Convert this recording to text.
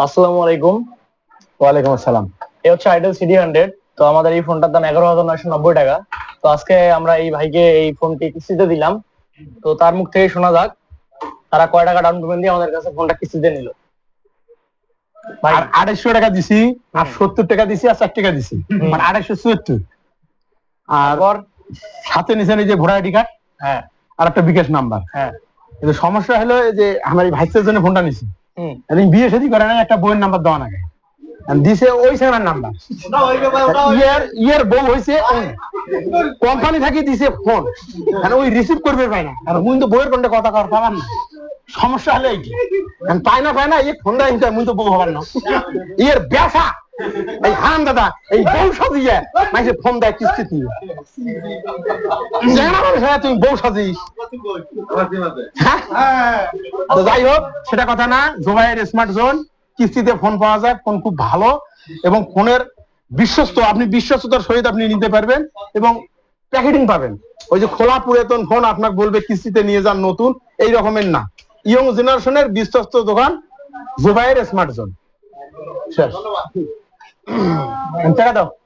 আসসালামু আলাইকুম। ওয়ালাইকুম আসসালাম। এই হচ্ছে আইটেল CD100। তো আমাদের এই ফোনটার দাম 11,990 টাকা। তো আজকে আমরা এই ভাইকে এই ফোনটি কিস্তিতে দিলাম। তো তার মুখ থেকে শোনা যাক তারা কয় টাকা ডাউন পেমেন্ট দিয়ে আমাদের কাছে ফোনটা কিস্তিতে নিল। ভাই, আর 250 টাকা দিছি, আর 70 টাকা দিছি, আর 4 টাকা দিছি, মানে 274। আর সাথে নিছেন এই যে ভোটার আইডি কার্ড, হ্যাঁ আর একটা বিকাশ নাম্বার। হ্যাঁ কিন্তু সমস্যা হলো এই যে আমার এই ভাইসের জন্য ফোনটা নিছি, আমি বিয়ে শাদী করে না, একটা বইয়ের নাম্বার দেওয়া লাগে, দিছে ওই সেনার নাম্বার। ইয়ার বউ হয়েছে কোম্পানি থাকি দিছে ফোন, ওই রিসিভ করবে পাই না, আর মুই তো বইয়ের কোনটা কথা কর পাবার না। সমস্যা হলো এইটি, পাই না এই ফোন দেয় মুই তো বউ হবার না। ইয়ের ব্যবসা এই হারাম দাদা, এই বউ সাজিয়ে মাইসে ফোন দেয় কিস্তি দিয়ে। তুমি বউ সাজিস, তো যাই হোক সেটা কথা না। জোবাইয়ের স্মার্ট জোন কিস্তিতে ফোন পাওয়া যায়, ফোন খুব ভালো এবং ফোনের বিশ্বস্ত, আপনি বিশ্বস্ততার সহিত আপনি নিতে পারবেন এবং প্যাকেটিং পাবেন। ওই যে খোলা পুরাতন ফোন আপনাকে বলবে কিস্তিতে নিয়ে যান নতুন, এই রকমের না। ইয়ং জেনারেশনের বিশ্বস্ত দোকান জোবাইয়ের স্মার্ট জোন। শেষ। টাকা দাও।